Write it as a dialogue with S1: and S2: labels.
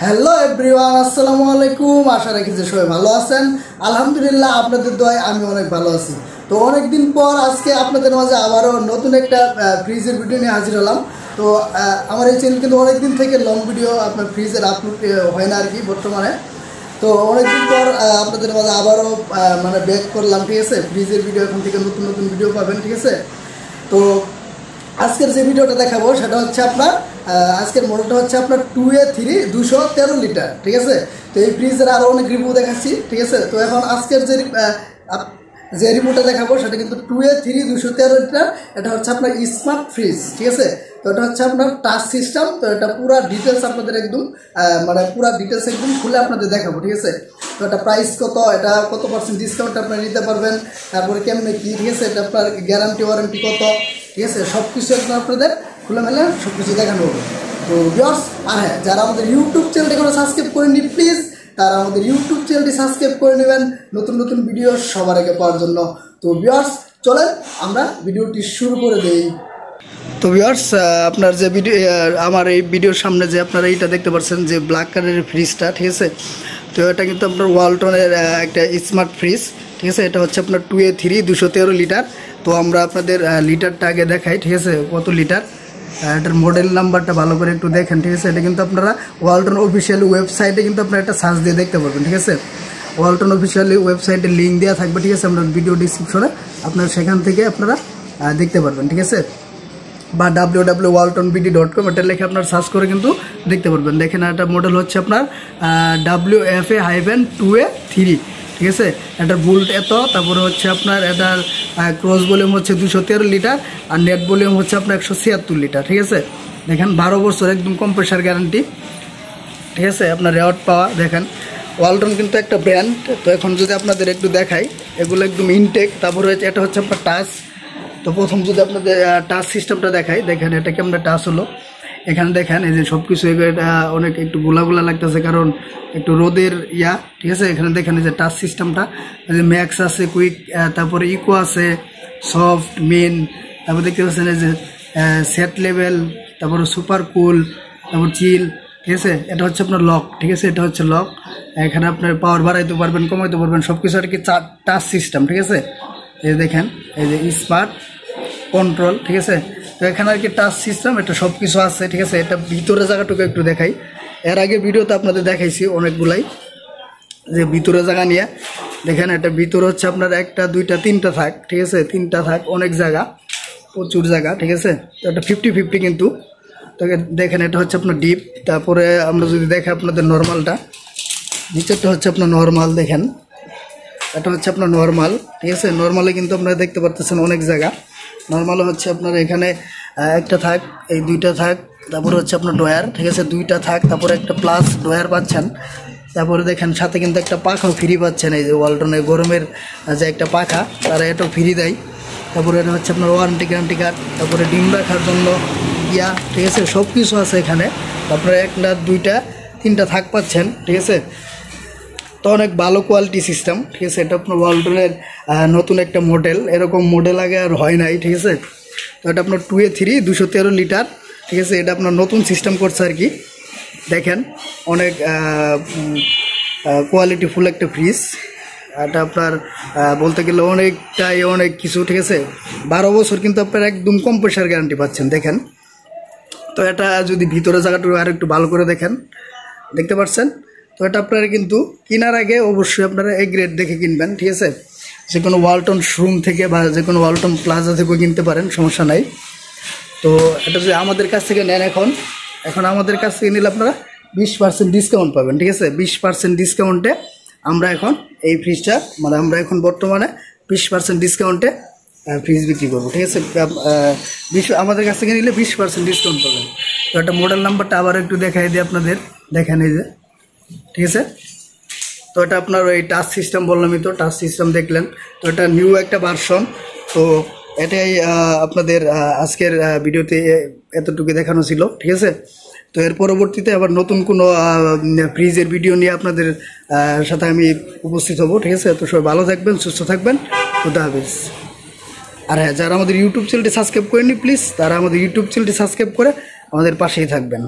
S1: Hello everyone, আসসালামু আলাইকুম। আশা রাখি যে সবাই ভালো আছেন। আলহামদুলিল্লাহ, আপনাদের দোয়ায় আমি অনেক ভালো আছি। তো অনেকদিন পর আজকে আপনাদের মাঝে আবারও নতুন একটা ফ্রিজের ভিডিও নিয়ে হাজির হলাম। তো আমার এই চ্যানেল কিন্তু অনেকদিন থেকে লং ভিডিও আপনার ফ্রিজের আপলোড হয় না আর কি বর্তমানে। তো অনেকদিন পর আপনাদের মাঝে আবারও মানে ব্যাক করলাম, ঠিক আছে। ফ্রিজের ভিডিও এখন থেকে নতুন নতুন ভিডিও পাবেন, ঠিক আছে। তো আজকের যে ভিডিওটা দেখাবো সেটা হচ্ছে আপনার আজকের মডেলটা হচ্ছে আপনার 2A3 213 লিটার, ঠিক আছে। তো এই ফ্রিজের আরও অনেক রিভিউ দেখাচ্ছি, ঠিক আছে। তো এখন আজকের যে রিভিউটা দেখাবো সেটা কিন্তু 2A3 213 লিটার। এটা হচ্ছে আপনার স্মার্ট ফ্রিজ, ঠিক আছে। তো এটা হচ্ছে আপনার টাচ সিস্টেম। তো এটা পুরো ডিটেলস আপনাদের একদম মানে পুরো ডিটেলস একদম খুলে আপনাদের দেখাবো, ঠিক আছে। তো এটা প্রাইস কত, এটা কত পার্সেন্ট ডিসকাউন্ট আপনারা নিতে পারবেন, তারপরে কেমনে কী, ঠিক আছে। এটা আপনার গ্যারান্টি ওয়ারেন্টি কত, ঠিক আছে, সব কিছু একদম আপনাদের খুলে মেলে সব কিছু দেখানো হবে। তো ভিউয়ার্স, আর হ্যাঁ, যারা আমাদের ইউটিউব চ্যানেলটি এখনো সাবস্ক্রাইব করেননি প্লিজ তারা আমাদের ইউটিউব চ্যানেলটি সাবস্ক্রাইব করে নেবেন নতুন নতুন ভিডিও সবার আগে পাওয়ার জন্য। তো ভিউয়ার্স, চলেন আমরা ভিডিওটি শুরু করে দেই। তো ভিউয়ার্স, আপনার যে ভিডিও আমার এই ভিডিওর সামনে যে আপনারা এইটা দেখতে পাচ্ছেন যে ব্ল্যাক কালারের ফ্রিজটা, ঠিক আছে। তো এটা কিন্তু আপনার ওয়ালটনের একটা স্মার্ট ফ্রিজ, ঠিক আছে। এটা হচ্ছে আপনার 2A3 213 লিটার। তো আমরা আপনাদের লিটারটা আগে দেখাই, ঠিক আছে, কত লিটার। এটার মডেল নাম্বারটা ভালো করে একটু দেখেন, ঠিক আছে। এটা কিন্তু আপনারা ওয়ালটন অফিসিয়াল ওয়েবসাইটে কিন্তু আপনারা একটা সার্চ দিয়ে দেখতে পারবেন, ঠিক আছে। ওয়ালটন অফিসিয়াল ওয়েবসাইটের লিঙ্ক দেওয়া থাকবে, ঠিক আছে, আপনার ভিডিও ডিসক্রিপশনে। আপনারা সেখান থেকে আপনারা দেখতে পারবেন, ঠিক আছে। বা www.waltonbd.com এটা লিখে আপনার সার্চ করে কিন্তু দেখতে পারবেন। দেখেন এটা মডেল হচ্ছে আপনার WFA-2A3, ঠিক আছে। এটার ভোল্ট এত, তারপরে হচ্ছে আপনার এটার ক্রস ভলিউম হচ্ছে 213 লিটার, আর নেট ভলিউম হচ্ছে আপনার 176 লিটার, ঠিক আছে। দেখেন 12 বছর একদম কম্প্রেসার গ্যারান্টি, ঠিক আছে। আপনার রেওয়ার্ড পাওয়া দেখেন। ওয়ালটন কিন্তু একটা ব্র্যান্ড। তো এখন যদি আপনাদের একটু দেখাই, এগুলো একদম ইনটেক। তারপরে হচ্ছে এটা হচ্ছে আপনার টাচ। তো প্রথম যদি আপনাদের টাচ সিস্টেমটা দেখাই, দেখেন এটা কেমন টাচ হলো। এখানে দেখেন এই যে সব কিছু এটা অনেক একটু গোলা লাগতেছে, কারণ একটু রোদের ঠিক আছে। এখানে দেখেন এই যে টাচ সিস্টেমটা, এই যে ম্যাক্স আছে, কুইক, তারপরে ইকো আছে, সফট, মেন, তারপর দেখতে পাচ্ছেন এই যে সেট লেভেল, তারপরে সুপার কুল, তারপর চিল, ঠিক আছে। এটা হচ্ছে আপনার লক, ঠিক আছে। এটা হচ্ছে লক। এখানে আপনার পাওয়ার বাড়াইতে পারবেন, কমাইতে পারবেন, সব কিছু আর কি টাচ সিস্টেম, ঠিক আছে। এই দেখেন এই যে স্মার্ট কন্ট্রোল, ঠিক আছে। তো এখানে আর কি টাচ সিস্টেম, এটা সব কিছু আছে, ঠিক আছে। এটা ভিতরে জায়গাটুকু একটু দেখাই। এর আগে ভিডিওতে আপনাদের দেখাইছি অনেকগুলাই যে ভিতরে জায়গা নিয়ে। দেখেন এটা ভিতরে হচ্ছে আপনার 1টা 2টা 3টা থাক, ঠিক আছে। 3টা থাক, অনেক জায়গা, প্রচুর জায়গা, ঠিক আছে। তো এটা 50-50 কিন্তু। তো দেখেন এটা হচ্ছে আপনার ডিপ। তারপরে আমরা যদি দেখি আপনাদের নর্মালটা, নিচেরটা হচ্ছে আপনার নর্মাল। দেখেন এটা হচ্ছে আপনার নর্মাল, ঠিক আছে। নর্মালে কিন্তু আপনারা দেখতে পারতেছেন অনেক জায়গা। নর্মালে হচ্ছে আপনার এখানে একটা থাক, এই 2টা থাক, তারপরে হচ্ছে আপনার ডয়ার, ঠিক আছে, 2টা থাক, তারপরে একটা প্লাস ডয়ার পাচ্ছেন। তারপরে দেখেন সাথে কিন্তু একটা পাখাও ফ্রি পাচ্ছেন, এই যে ওয়ালটনের গরমের যে একটা পাখা তারা এটাও ফ্রি দেয়। তারপরে এটা হচ্ছে আপনার ওয়ারেন্টি গ্যারান্টি কার্ড, তারপরে ডিম রাখার জন্য ঠিক আছে, সব কিছু আছে এখানে। তারপরে 1টা 2টা 3টা থাক পাচ্ছেন, ঠিক আছে। তো অনেক ভালো কোয়ালিটি সিস্টেম, ঠিক আছে। এটা আপনার ওয়ালটনের নতুন একটা মডেল, এরকম মডেল আগে আর হয় নাই, ঠিক আছে। তো এটা আপনার 2A3 213 লিটার, ঠিক আছে। এটা আপনার নতুন সিস্টেম করছে আর কি। দেখেন অনেক কোয়ালিটিফুল একটা ফ্রিজ। এটা আপনার বলতে গেলে অনেক কিছু, ঠিক আছে। 12 বছর কিন্তু আপনার একদম কম্প্রেসার গ্যারান্টি পাচ্ছেন, দেখেন। তো এটা যদি ভিতরে জায়গাটুকু আর একটু ভালো করে দেখেন, দেখতে পাচ্ছেন। তো এটা আপনারা কিন্তু কেনার আগে অবশ্যই আপনারা এ গ্রেড দেখে কিনবেন, ঠিক আছে। যে কোনো ওয়ালটন শোরুম থেকে বা যে কোনো ওয়ালটন প্লাজা থেকেও কিনতে পারেন, সমস্যা নাই। তো এটা যদি আমাদের কাছ থেকে নেন, এখন আমাদের কাছ থেকে নিলে আপনারা 20% ডিসকাউন্ট পাবেন, ঠিক আছে। 20% ডিসকাউন্টে আমরা এখন এই ফ্রিজটা মানে আমরা এখন বর্তমানে 20% ডিসকাউন্টে ফ্রিজ বিক্রি করবো, ঠিক আছে। আমাদের কাছ থেকে নিলে 20% ডিসকাউন্ট পাবেন। তো একটা মডেল নাম্বারটা আবার একটু দেখাই দিই আপনাদের, দেখেন এই যে, ঠিক আছে। তো এটা আপনার ওই টাচ সিস্টেম বললামই, তো টাচ সিস্টেম দেখলেন। তো এটা নিউ একটা ভার্সন। তো এটাই আপনাদের আজকের ভিডিওতে এতটুকু দেখানো ছিল, ঠিক আছে। তো এর পরবর্তীতে আবার নতুন কোনো ফ্রিজের ভিডিও নিয়ে আপনাদের সাথে আমি উপস্থিত হব, ঠিক আছে। তো সবাই ভালো থাকবেন, সুস্থ থাকবেন, খুদা হাফেজ। আর হ্যাঁ, যারা আমাদের ইউটিউব চ্যানেলটি সাবস্ক্রাইব করেননি প্লিজ তারা আমাদের ইউটিউব চ্যানেলটি সাবস্ক্রাইব করে আমাদের পাশেই থাকবেন।